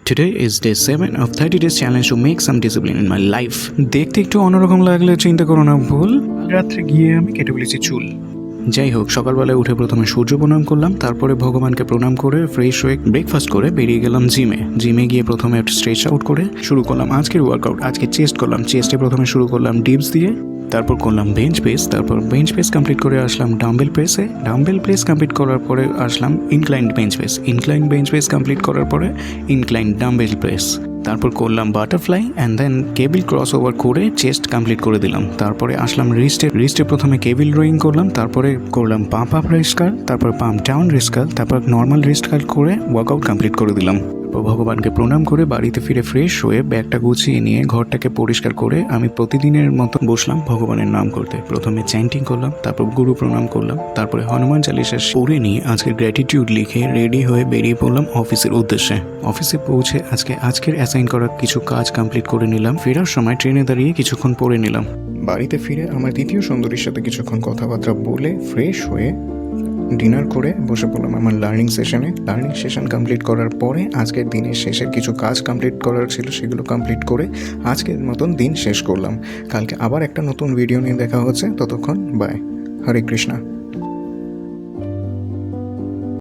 Today is day 7 of 30 days challenge to make some discipline in my life. দেখতে একটু অন্যরকম লাগলে চিন্তা করো না ভুল, রাত্রে গিয়ে আমি কেটে ফেলেছি চুল। যাই হোক, সকালবেলায় উঠে প্রথমে সূর্য প্রণাম করলাম, তারপরে ভগবানকে প্রণাম করে ফ্রেশ হয়ে ব্রেকফাস্ট করে বেরিয়ে গেলাম জিমে গিয়ে প্রথমে একটা স্ট্রেচ আউট করে শুরু করলাম আজকের ওয়ার্কআউট। আজকে চেস্ট করলাম, চেস্টে প্রথমে শুরু করলাম ডিপস দিয়ে, তারপর করলাম বেঞ্চ প্রেস, তারপর বেঞ্চ প্রেস কমপ্লিট করে আসলাম ডাম্বেল প্রেসে, ডাম্বেল প্রেস কমপ্লিট করার পরে আসলাম inclined bench press, inclined bench press complete করার পরে ইনক্লাইন্ড ডাম্বেল প্রেস, তারপর করলাম butterfly and then cable cross over করে চেস্ট কমপ্লিট করে দিলাম। তারপরে আসলাম রিস্টে প্রথমে কেবিল রোয়িং করলাম, তারপরে করলাম পাম্প আপ রিস্ট কার্ল, তারপর পাম্প ডাউন রিস্ট কার্ল, তারপর নর্মাল রিস্ট কার্ল করে ওয়ার্কআউট কমপ্লিট করে দিলাম। ভগবানকে প্রণাম করে বাড়িতে ফিরে ফ্রেশ হয়ে ব্যাগটা গুছিয়ে নিয়ে ঘরটাকে পরিষ্কার করে আমি প্রতিদিনের মতো বসলাম ভগবানের নাম করতে। প্রথমে চ্যান্টিং করলাম, তারপর গুরু প্রণাম করলাম, তারপরে হনুমান চালিসা পড়ে নিয়ে আজকে গ্র্যাটিটিউড লিখে রেডি হয়ে বেরিয়ে পড়লাম অফিসের উদ্দেশ্যে। অফিসে পৌঁছে আজকের অ্যাসাইন করা কিছু কাজ কমপ্লিট করে নিলাম। ফেরার সময় ট্রেনে দাঁড়িয়ে কিছুক্ষণ পড়ে নিলাম। বাড়িতে ফিরে আমার দ্বিতীয় সুন্দরীর সাথে কিছুক্ষণ কথাবার্তা বলে ফ্রেশ হয়ে ডিনার করে বসে পড়লাম আমার লার্নিং সেশন কমপ্লিট করার পরে আজকের দিনের শেষের কিছু কাজ কমপ্লিট করার ছিল, সেগুলো কমপ্লিট করে আজকের মতন দিন শেষ করলাম। কালকে আবার একটা নতুন ভিডিও নিয়ে দেখা হচ্ছে, ততক্ষণ বাই। হরে কৃষ্ণা।